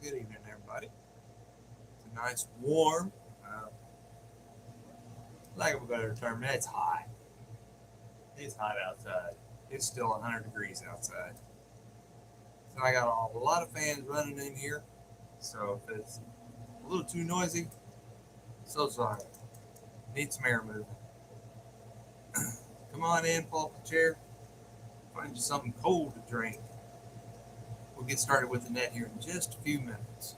good evening, everybody. It's a nice, warm, uh, lack of a better term, it's hot. It's hot outside. It's still 100 degrees outside. So I got a lot of fans running in here. So if it's a little too noisy, so sorry. Need some air movement. Come on in, pull up a chair, find you something cold to drink. We'll get started with the net here in just a few minutes.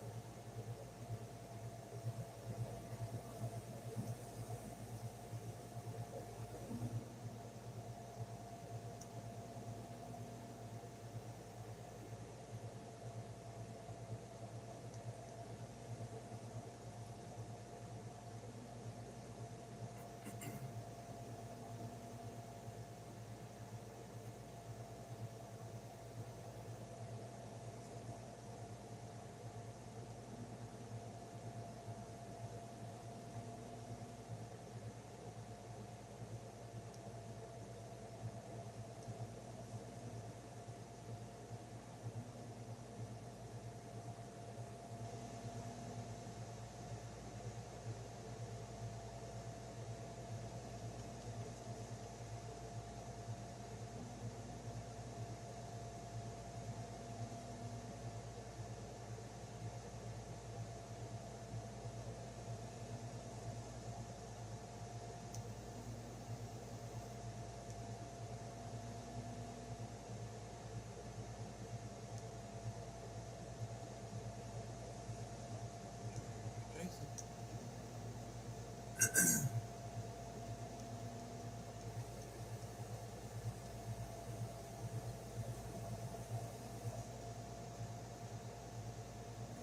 Jason.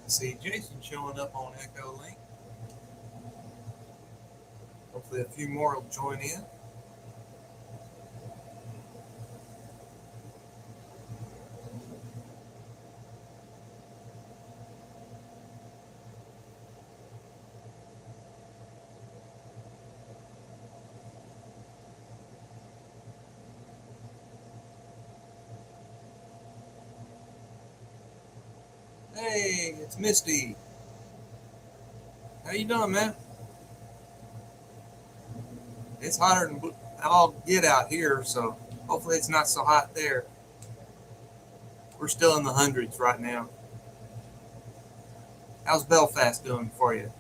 I see Jason showing up on Echo Link. Hopefully, a few more will join in. Hey, it's Misty. How you doing, man? It's hotter than I'll get out here, so hopefully it's not so hot there. We're still in the hundreds right now. How's Belfast doing for you?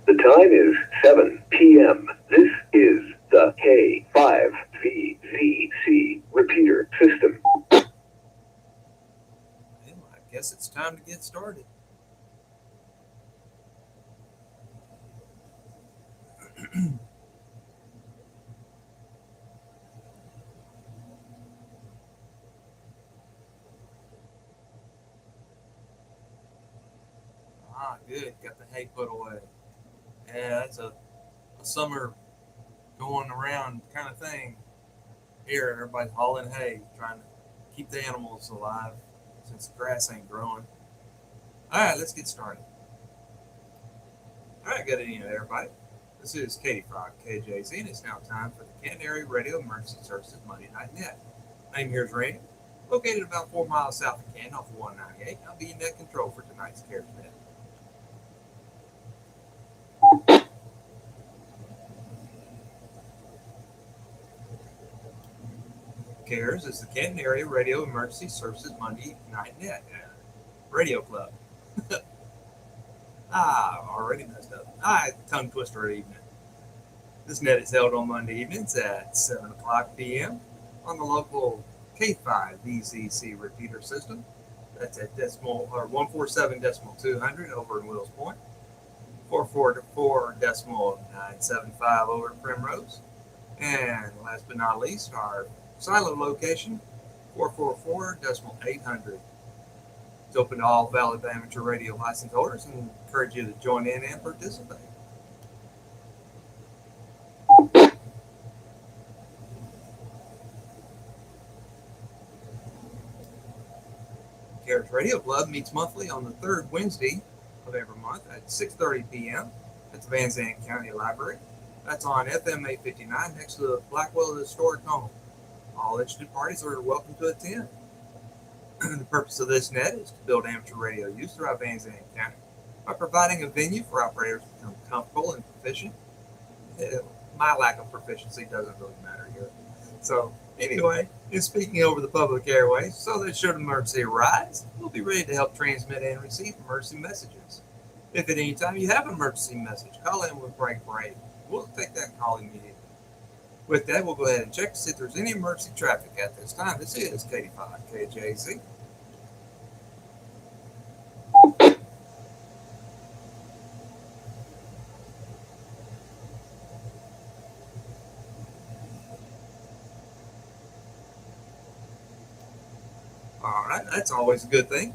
The time is 7 p.m. This is the K5VZC repeater system. Well, I guess it's time to get started. Good. Got the hay put away. Yeah, that's a summer going around kind of thing. Here, everybody's hauling hay, trying to keep the animals alive since the grass ain't growing. All right, let's get started. All right, good evening, everybody. This is Katie Frog, KJZ, and it's now time for the Canton Area Radio Emergency Services Monday Night Net. My name here is Randy, located about 4 miles south of Canton off of 198. I'll be in net control for tonight's CARES Net. CARES is the Canton Area Radio Emergency Services Monday Night Net Radio Club. Already messed up. Tongue twister evening. This net is held on Monday evenings at 7 o'clock p.m. on the local K5 VCC repeater system. That's at decimal or 147.200 over in Wills Point, 444.975 over in Primrose, and last but not least, our silo location 444.800. It's open to all valid amateur radio license holders and encourage you to join in and participate. CARES Radio Club meets monthly on the third Wednesday of every month at 6:30 p.m. at the Van Zandt County Library. That's on FM 859 next to the Blackwell Historic Home. All interested parties are welcome to attend. The purpose of this net is to build amateur radio use throughout Van Zandt County by providing a venue for operators to become comfortable and proficient. My lack of proficiency doesn't really matter here. So, anyway, in speaking over the public airways, so that should an emergency arise, we'll be ready to help transmit and receive emergency messages. If at any time you have an emergency message, call in with Break Brave. We'll take that call immediately. With that, we'll go ahead and check to see if there's any emergency traffic at this time. This is KD5 KJZ. All right, that's always a good thing.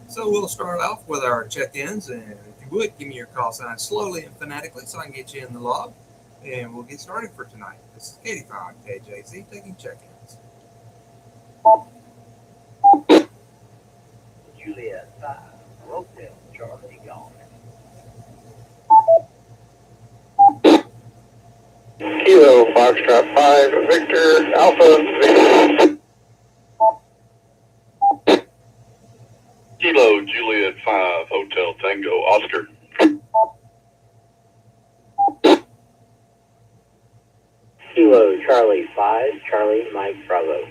So we'll start off with our check-ins, and if you would, give me your call sign slowly and phonetically so I can get you in the log, and we'll get started for tonight. This is 85 KJZ taking check-ins. Juliet 5, Rosedale, Charlie Gone. Kilo Foxtrot 5, Victor Alpha, Victor. Kilo Juliet 5, Hotel Tango, Oscar. Kilo Charlie 5, Charlie Mike Bravo.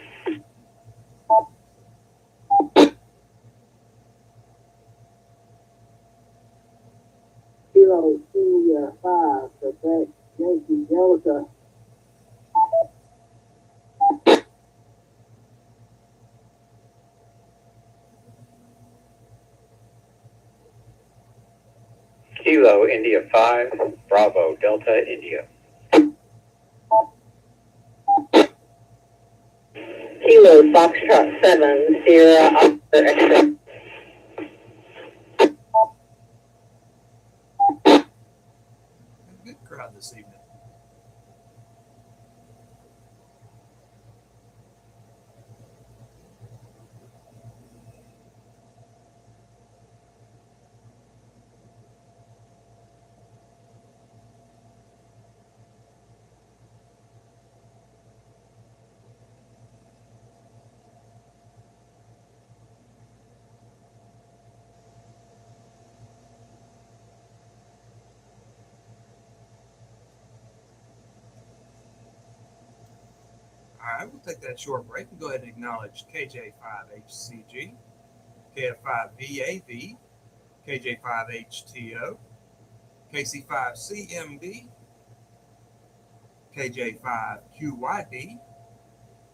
Kilo Julia 5, Quebec, Yankee Delta. Kilo India 5, Bravo Delta India. Kilo Foxtrot 7, Sierra Oscar X-ray. A good crowd this evening. All right, we'll take that short break and go ahead and acknowledge KJ5HCG, KF5VAV, KJ5HTO, KC5CMB, KJ5QYD,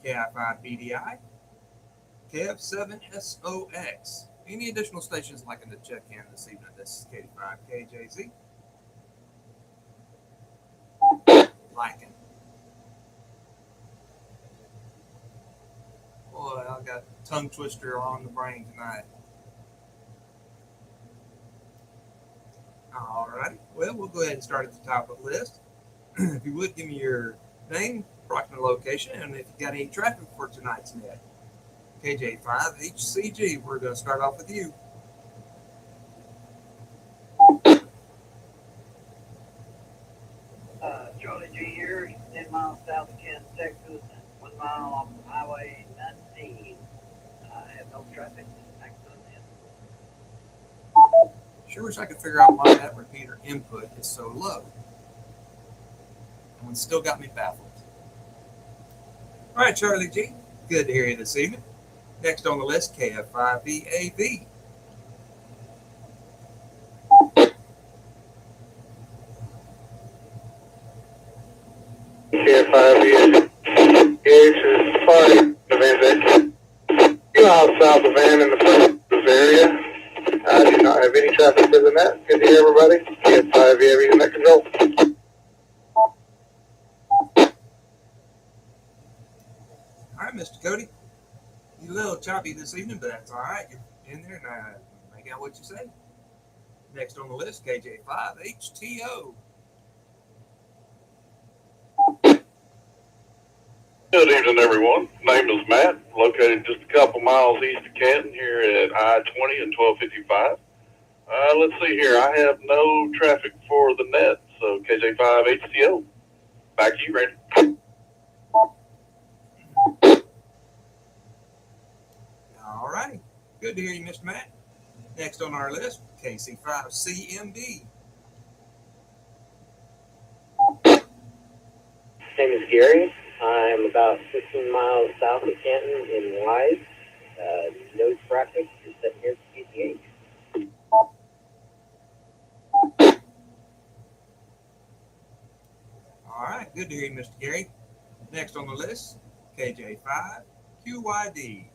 KI5BDI, KF7SOX. Any additional stations liking to check in this evening? This is KD5KJZ. Liking. Boy, I got tongue twister on the brain tonight. All righty. Well, we'll go ahead and start at the top of the list. If you would, give me your name, approximate location, and if you got any traffic for tonight's net. KJ5HCG, we're going to start off with you. Charlie G here, 10 miles south of Kansas, Texas, 1 mile off the Highway 19. I have no traffic. Accident. Sure wish I could figure out why that repeater input is so low. And it's still got me baffled. All right, Charlie G, good to hear you this evening. Next on the list, KF5VAV. KF5VAV is fine, the Van Zandt. 2 miles south of Van in the Princeton area. I do not have any traffic for the net. Good to hear everybody. KF5VAV in net control. All right, Mr. Cody. You're a little choppy this evening, but that's all right. You're in there and make out what you say. Next on the list, KJ5HTO. Good evening, everyone. Name is Matt, located just a couple miles east of Canton here at I-20 and 1255. Let's see here. I have no traffic for the net, so KJ5HTO. Back to you, Randy. All righty. Good to hear you, Mr. Matt. Next on our list, KC5CMD. name is Gary. I'm about 15 miles south of Canton in Wise. No traffic, just sitting here at PCH. All right. Good to hear you, Mr. Gary. Next on the list, KJ5QYD.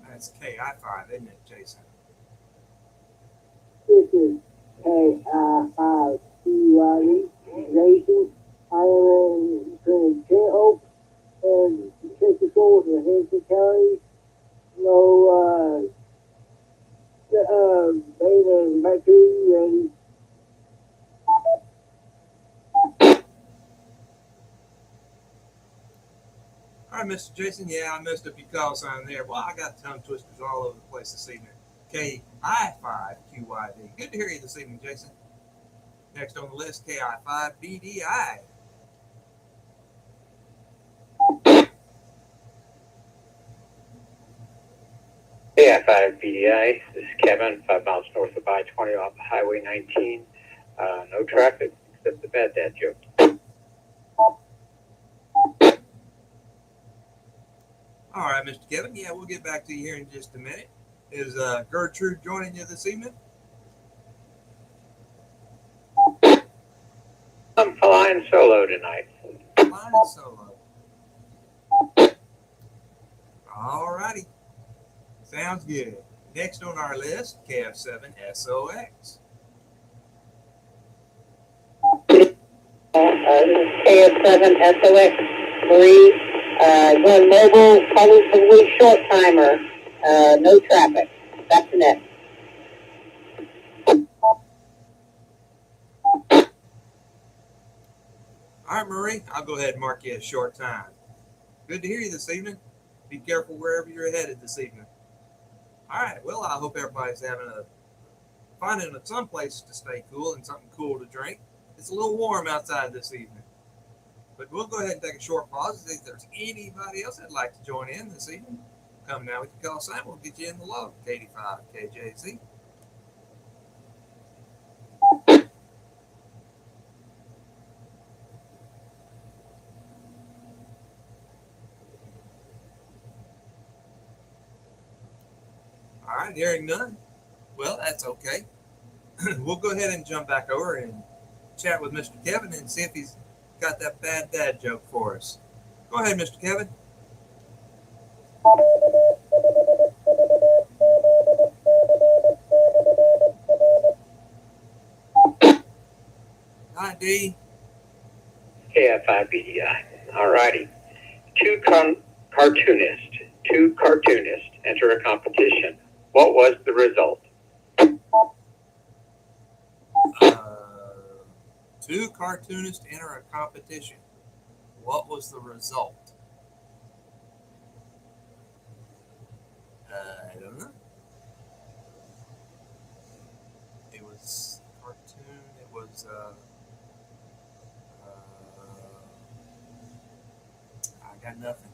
That's KI5, isn't it, Jason? This is KI5CYE, Jason. I am between Tent Oak and Texas Falls in Henderson County. No, Beta battery ready. All right, Mr. Jason. Yeah, I messed up your call sign there. Well, I got tongue twisters all over the place this evening. KI5QYD. Good to hear you this evening, Jason. Next on the list, KI5BDI. KI5BDI, this is Kevin, 5 miles north of I-20 off Highway 19. No traffic except the bad dad joke. All right, Mr. Kevin. Yeah, we'll get back to you here in just a minute. Is Gertrude joining you this evening? I'm flying solo tonight. Flying solo. All righty. Sounds good. Next on our list, KF7SOX. KF7SOX 3, going mobile, probably short timer, no traffic. Back to net. All right, Marie, I'll go ahead and mark you a short time. Good to hear you this evening. Be careful wherever you're headed this evening. All right, well, I hope everybody's finding some place to stay cool and something cool to drink. It's a little warm outside this evening. But we'll go ahead and take a short pause and see if there's anybody else that'd like to join in this evening. Come now with your call sign. We'll get you in the log. K85KJZ. All right, hearing none. Well, that's okay. We'll go ahead and jump back over and chat with Mr. Kevin and see if he's got that bad dad joke for us. Go ahead, Mr. Kevin. Hi, D. KI5BDI. Alrighty. Two cartoonists enter a competition. What was the result? Two cartoonists enter a competition. What was the result? I don't know. It was cartoon. It was I got nothing.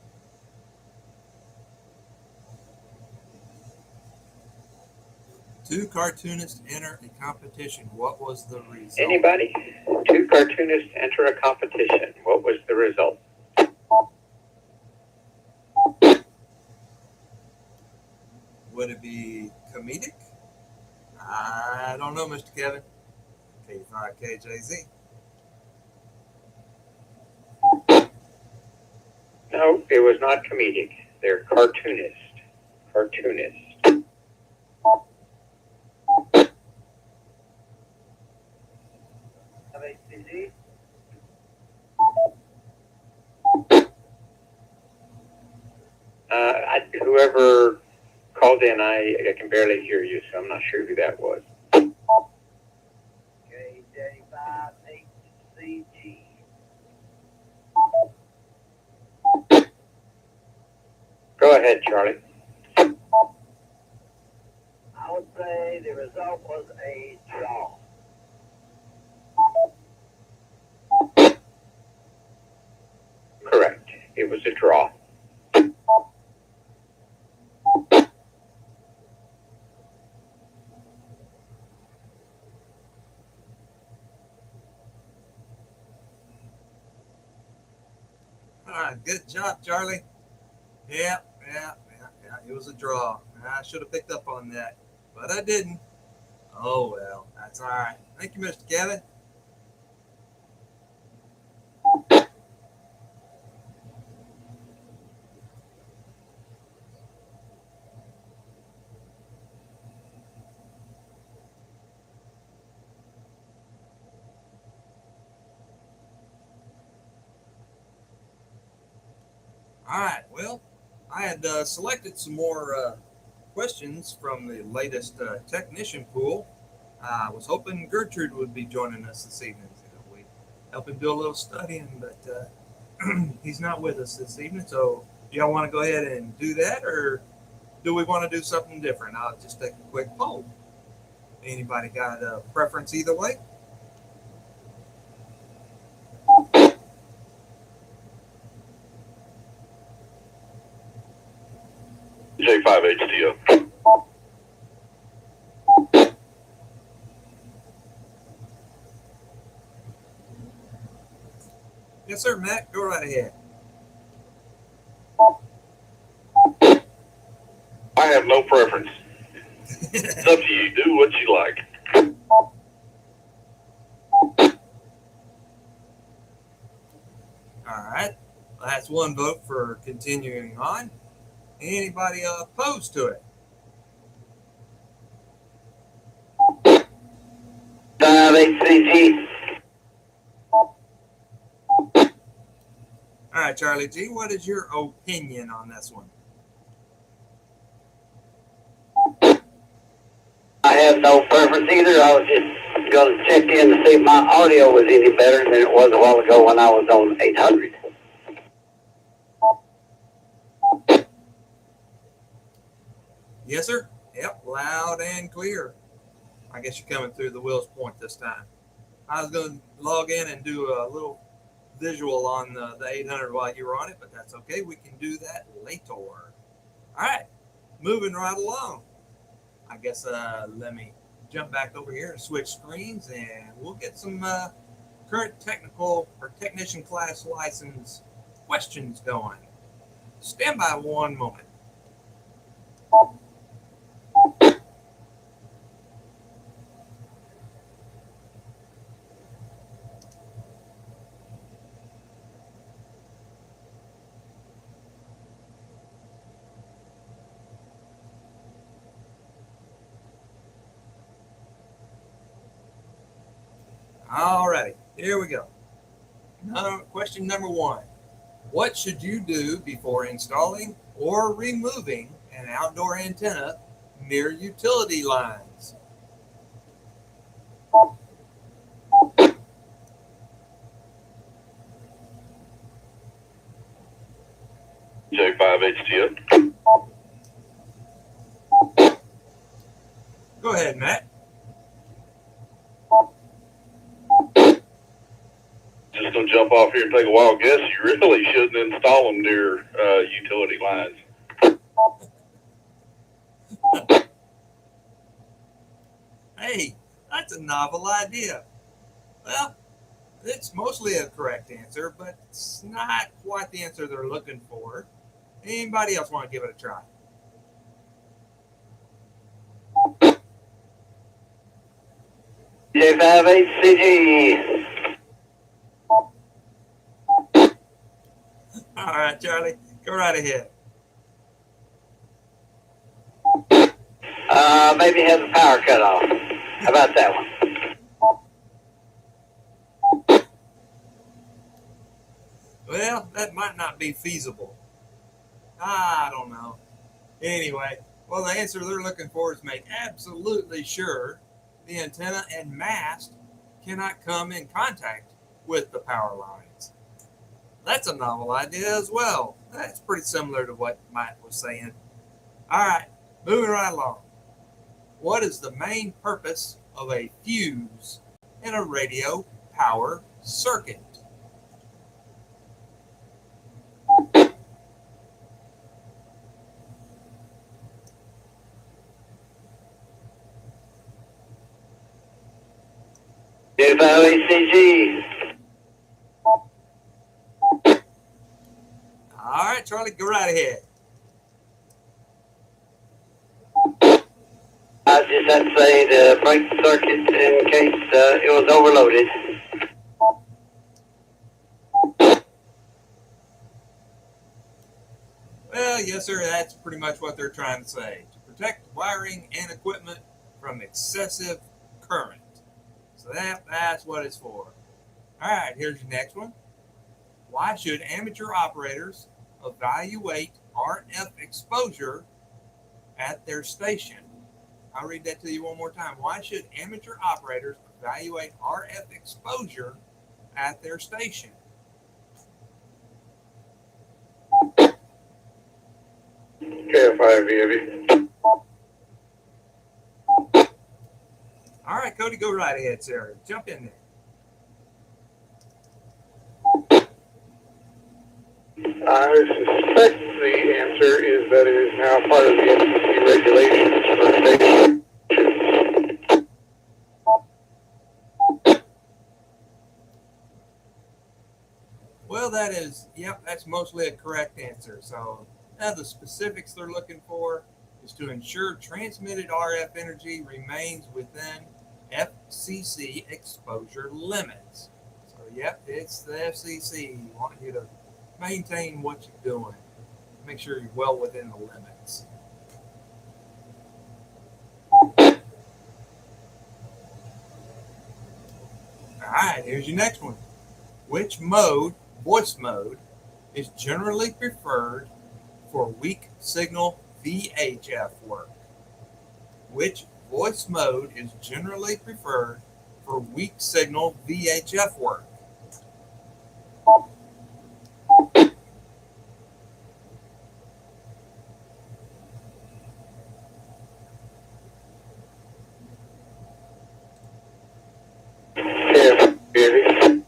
Two cartoonists enter a competition. What was the result? Anybody? Two cartoonists enter a competition. What was the result? Would it be comedic? I don't know, Mr. Kevin. K5KJZ. No, it was not comedic. They're cartoonists. Cartoonists. WCG. Whoever called in, I can barely hear you, so I'm not sure who that was. K35HCG. Go ahead, Charlie. I would say the result was a draw. Correct. It was a draw. right, good job, Charlie. Yeah. It was a draw. I should have picked up on that, but I didn't. Oh well, that's all right. Thank you, Mr. Kevin. All right. Well, I had selected some more questions from the latest technician pool. I was hoping Gertrude would be joining us this evening. We help him do a little studying, but he's not with us this evening. So, do y'all want to go ahead and do that, or do we want to do something different? I'll just take a quick poll. Anybody got a preference either way? J5HTO. Yes, sir, Matt. Go right ahead. I have no preference. It's up to you. Do what you like. All right. That's one vote for continuing on. Anybody opposed to it? 5HCG. All right, Charlie G, what is your opinion on this one? I have no preference either. I was just going to check in to see if my audio was any better than it was a while ago when I was on 800. Yes, sir. Yep, loud and clear. I guess you're coming through the Wills Point this time. I was going to log in and do a little visual on the 800 while you were on it, but that's okay. We can do that later. All right, moving right along. I guess let me jump back over here and switch screens, and we'll get some current technical or technician class license questions going. Stand by one moment. All righty, here we go. Question number one. What should you do before installing or removing an outdoor antenna near utility lines? J5HTO. Go ahead, Matt. Just gonna jump off here and take a wild guess. You really shouldn't install them near utility lines. Hey, that's a novel idea. Well, it's mostly a correct answer, but it's not quite the answer they're looking for. Anybody else want to give it a try? J5HCG. All right, Charlie, go right ahead. Maybe have the power cut off. How about that one? Well, that might not be feasible. I don't know. Anyway, well, the answer they're looking for is make absolutely sure the antenna and mast cannot come in contact with the power lines. That's a novel idea as well. That's pretty similar to what Mike was saying. All right, moving right along. What is the main purpose of a fuse in a radio power circuit? J5HCG. right, Charlie, go right ahead. I just had to say to break the circuit in case it was overloaded. Well, yes, sir, that's pretty much what they're trying to say. To protect wiring and equipment from excessive current. So that's what it's for. All right, here's your next one. Why should amateur operators evaluate RF exposure at their station? I'll read that to you one more time. Why should amateur operators evaluate RF exposure at their station? KF5VAV. All right, Cody, go right ahead, sir. Jump in there. I suspect the answer is that it is now part of the FCC regulations for stations. Well, that's mostly a correct answer. So now the specifics they're looking for is to ensure transmitted RF energy remains within FCC exposure limits. So, yep, it's the FCC. We want you to maintain what you're doing. Make sure you're well within the limits. All right, here's your next one. Which voice mode, is generally preferred for weak signal VHF work? Which voice mode is generally preferred for weak signal VHF work? KF5VAV.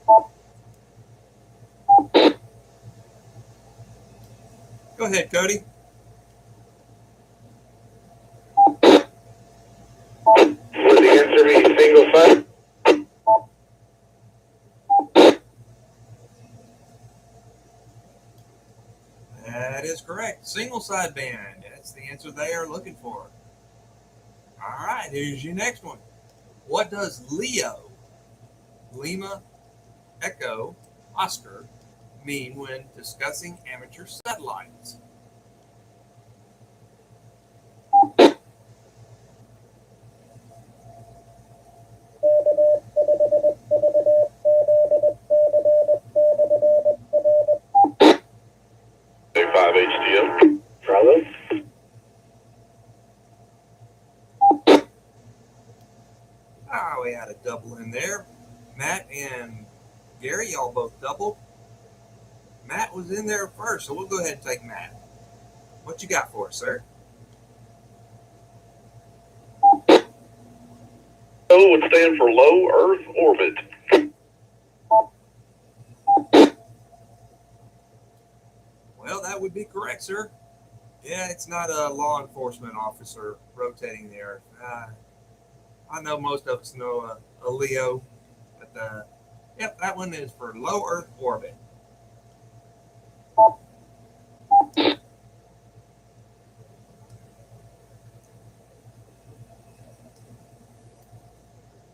Go ahead, Cody. Would the answer be single side? That is correct. Single sideband. That's the answer they are looking for. All right, here's your next one. What does LEO, Lima Echo Oscar, mean when discussing amateur satellites? A5HTM. Bravo. Oh, we had a double in there. Matt and Gary, y'all both doubled. Matt was in there first, so we'll go ahead and take Matt. What you got for us, sir? O would stand for low Earth orbit. Well, that would be correct, sir. Yeah, it's not a law enforcement officer rotating the Earth. I know most of us know a LEO, but yep, that one is for low Earth orbit.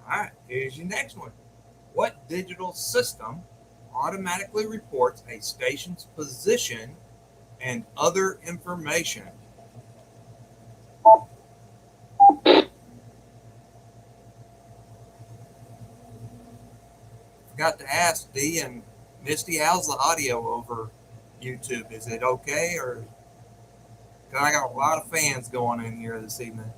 All right, here's your next one. What digital system automatically reports a station's position and other information? Forgot to ask Dee and Misty, how's the audio over YouTube? Is it okay, or 'cause I got a lot of fans going in here this evening?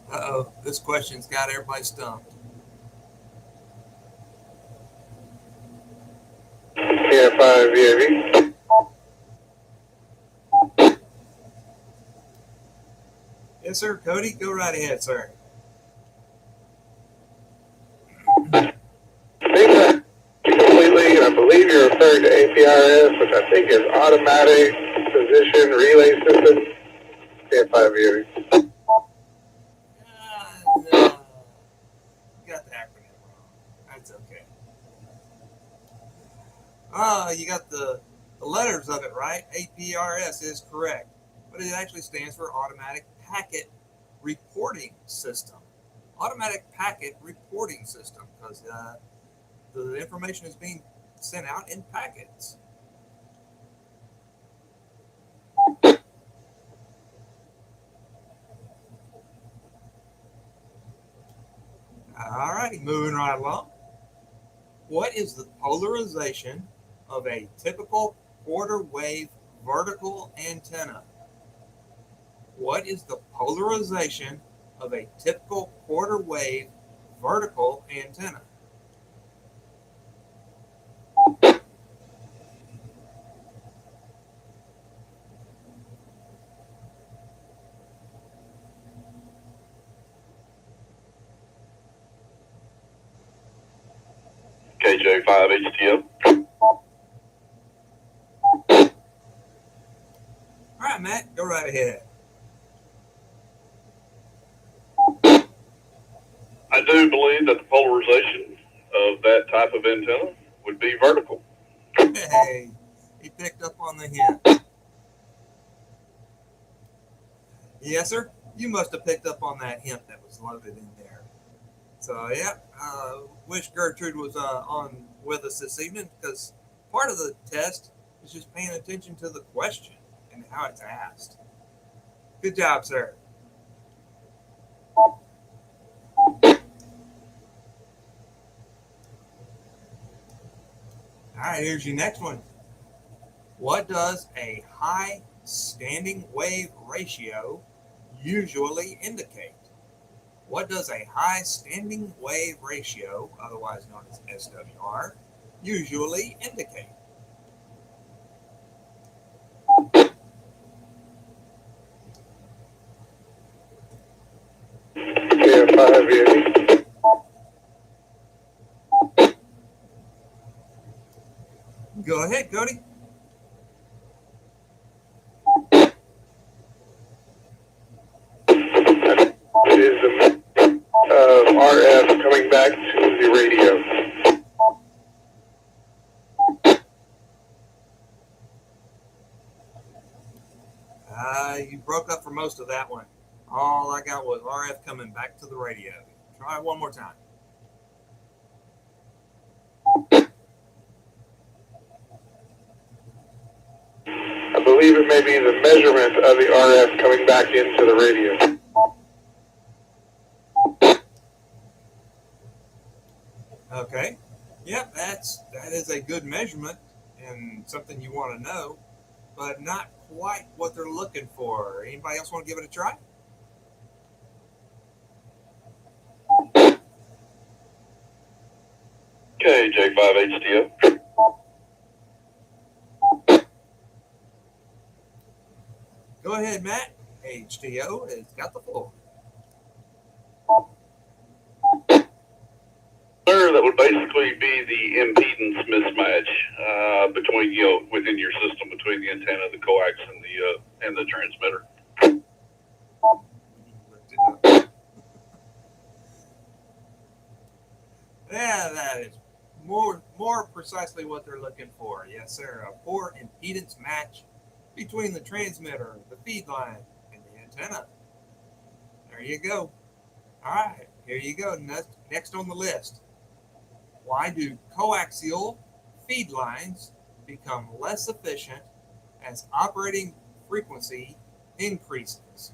Uh-oh, this question's got everybody stumped. KF5VAV. Yes, sir. Cody, go right ahead, sir. Completely, I believe you're referring to APRS, which I think is Automatic Position Relay System. KF5VAV. No. Got the acronym You got the letters of it right. APRS is correct, but it actually stands for Automatic Packet Reporting System. Automatic Packet Reporting System, because the information is being sent out in packets. All righty, moving right along. What is the polarization of a typical quarter wave vertical antenna? What is the polarization of a typical quarter wave vertical antenna? KJ5HTO. All right, Matt, go right ahead. I do believe that the polarization of that type of antenna would be vertical. Hey, he picked up on the hint. Yes, sir. You must have picked up on that hint that was loaded in there. So, yeah, wish Gertrude was on with us this evening, because part of the test is just paying attention to the question and how it's asked. Good job, sir. All right, here's your next one. What does a high standing wave ratio usually indicate? What does a high standing wave ratio, otherwise known as SWR, usually indicate? KF5 Go ahead, Cody. It is the RF coming back to the radio. You broke up for most of that one. All I got was RF coming back to the radio. Try it one more time. I believe it may be the measurement of the RF coming back into the radio. Okay. Yep, that is a good measurement and something you want to know, but not quite what they're looking for. Anybody else want to give it a try? KJ5HTO. Go ahead, Matt. HTO has got the floor. Sir, that would basically be the impedance mismatch between, within your system, between the antenna, the coax, and the transmitter. Yeah, that is more precisely what they're looking for. Yes, sir. A poor impedance match between the transmitter, the feed line, and the antenna. There you go. All right, here you go. Next on the list. Why do coaxial feed lines become less efficient as operating frequency increases?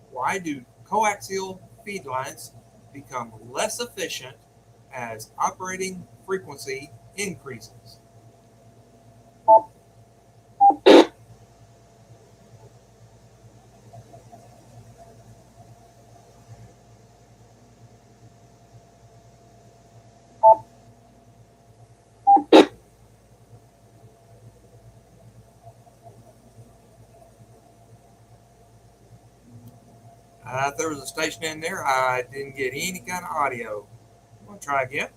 Why do coaxial feed lines become less efficient as operating frequency increases? If there was a station in there, I didn't get any kind of audio. Want to try again?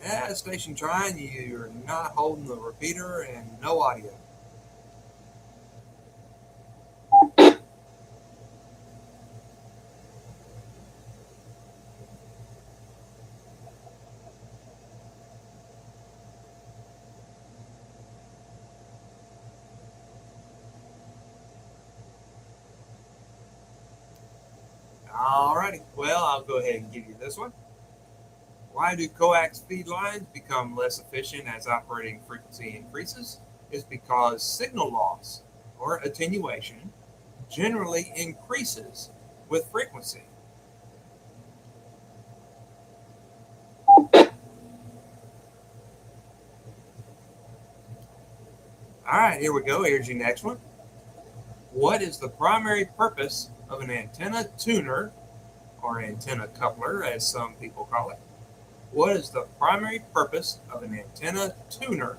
Yeah, station trying. You're not holding the repeater and no audio. Alrighty, well, I'll go ahead and give you this one. Why do coax feed lines become less efficient as operating frequency increases? It's because signal loss or attenuation generally increases with frequency. All right, here we go. Here's your next one. What is the primary purpose of an antenna tuner, or antenna coupler, as some people call it? What is the primary purpose of an antenna tuner?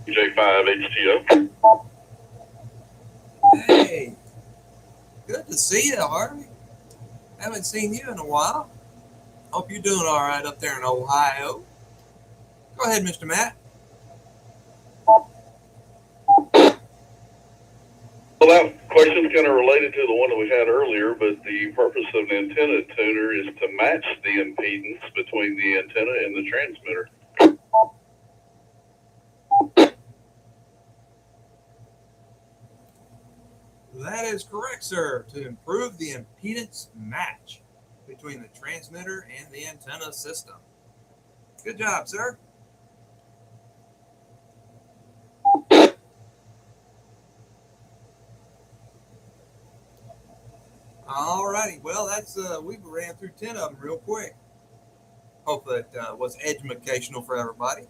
J5HTO. Hey, good to see you, Harvey. Haven't seen you in a while. Hope you're doing all right up there in Ohio. Go ahead, Mr. Matt. Well, that question's kind of related to the one that we had earlier, but the purpose of an antenna tuner is to match the impedance between the antenna and the transmitter. That is correct, sir, to improve the impedance match between the transmitter and the antenna system. Good job, sir. All righty. Well, that's we ran through 10 of them real quick. Hope that was educational for everybody.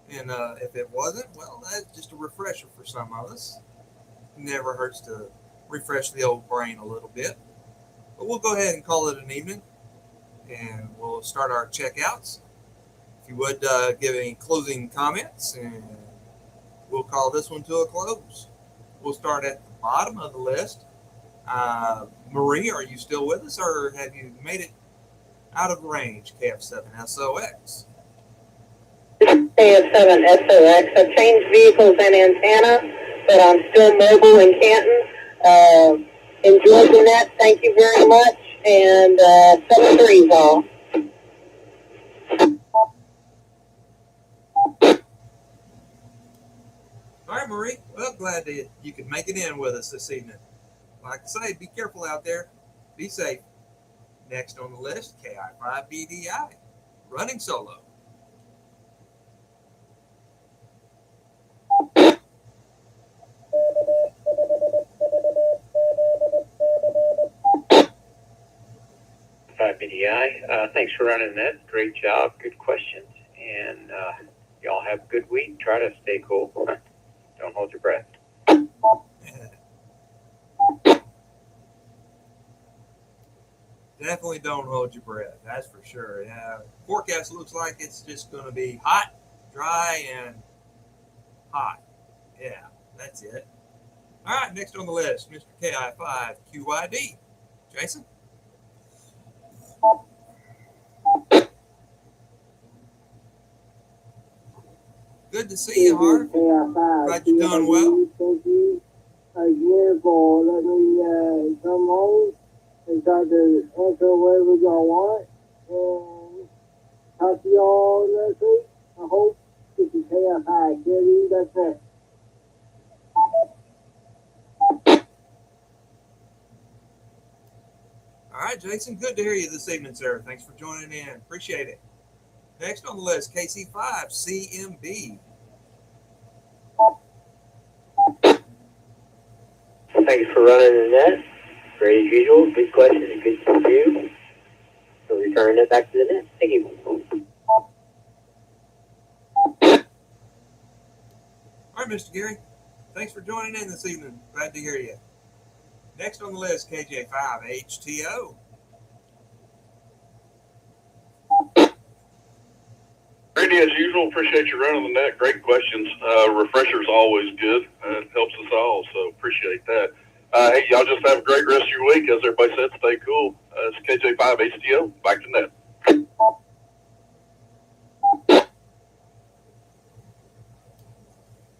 And if it wasn't, well, that's just a refresher for some of us. Never hurts to refresh the old brain a little bit. But we'll go ahead and call it an evening. And we'll start our checkouts. If you would give any closing comments, and we'll call this one to a close. We'll start at the bottom of the list. Marie, are you still with us, or have you made it out of range, KF7SOX? KF7SOX. I've changed vehicles and antenna, but I'm still mobile in Canton. Enjoy the net. Thank you very much. And 7-3 all. All right, Marie. Well, glad that you could make it in with us this evening. Like I say, be careful out there. Be safe. Next on the list, KI5BDI, running solo. BDI. Thanks for running that. Great job. Good questions. And y'all have a good week. Try to stay cool. Don't hold your breath. Definitely don't hold your breath. That's for sure. Yeah. Forecast looks like it's just going to be hot, dry, and hot. Yeah, that's it. All right, next on the list, Mr. KI5QYD. Jason? Good to see you, Hart. Glad you're doing well. Thank you again for letting me come on and try to answer whatever y'all want. And talk to y'all next week. I hope it's a KFI. Kitty, that's it. All right, Jason, good to hear you this evening, sir. Thanks for joining in. Appreciate it. Next on the list, KC5CMB. Thanks for running the net. Great as usual. Good question and good review. So returning it back to the net. Thank you. All right, Mr. Gary. Thanks for joining in this evening. Glad to hear you. Next on the list, KJ5HTO. Randy, as usual, appreciate you running the net. Great questions. Refresher's always good. It helps us all, so appreciate that. Hey, y'all just have a great rest of your week. As everybody said, stay cool. It's KJ5HTO. Back to net.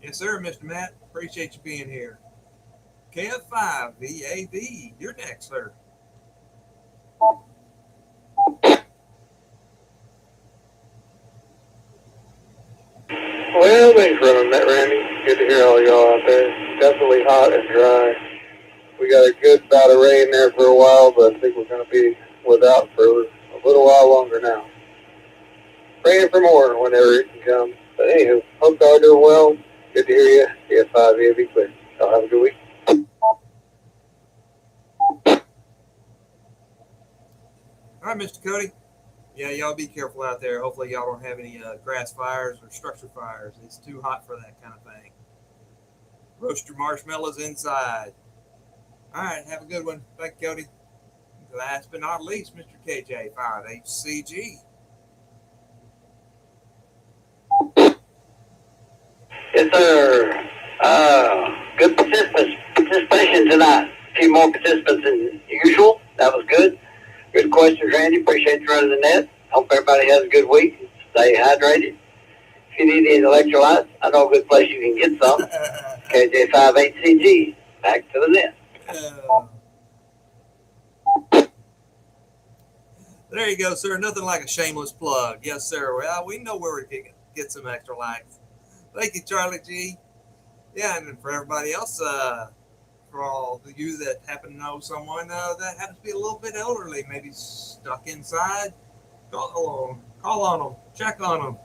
Yes, sir, Mr. Matt. Appreciate you being here. KF5VAV. You're next, sir. Well, thanks for running that, Randy. Good to hear all y'all out there. Definitely hot and dry. We got a good bout of rain there for a while, but I think we're going to be without for a little while longer now. Praying for more whenever it can come. But anywho, hope y'all are doing well. Good to hear you. CF5 EAV clear. Y'all have a good week. All right, Mr. Cody. Yeah, y'all be careful out there. Hopefully y'all don't have any grass fires or structure fires. It's too hot for that kind of thing. Roast your marshmallows inside. All right, have a good one. Thank you, Cody. Last but not least, Mr. KJ5HCG. Yes, sir. Good participation tonight. A few more participants than usual. That was good. Good questions, Randy. Appreciate you running the net. Hope everybody has a good week. Stay hydrated. If you need any electrolytes, I know a good place you can get some. KJ58CG. Back to the net. There you go, sir. Nothing like a shameless plug. Yes, sir. Well, we know where we can get some extra likes. Thank you, Charlie G. Yeah, and for everybody else, for all of you that happen to know someone that happens to be a little bit elderly, maybe stuck inside, call on them, check on them,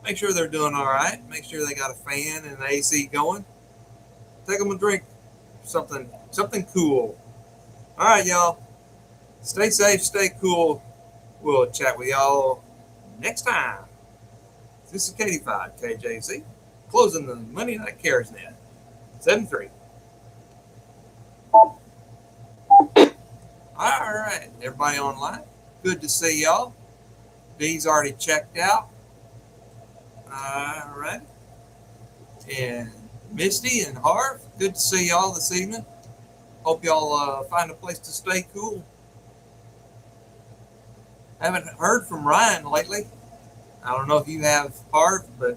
make sure they're doing all right, make sure they got a fan and an AC going, take them a drink, something cool. All right, y'all. Stay safe, stay cool. We'll chat with y'all next time. This is KD5 KJC, closing the Monday Night Cares Net. 7-3. All right, everybody online. Good to see y'all. D's already checked out. All right. And Misty and Harv, good to see y'all this evening. Hope y'all find a place to stay cool. Haven't heard from Ryan lately. I don't know if you have, Harv, but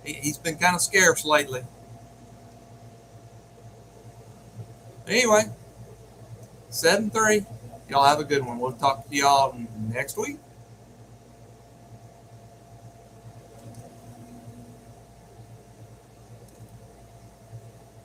he's been kind of scarce lately. Anyway, 7-3. Y'all have a good one. We'll talk to y'all next week.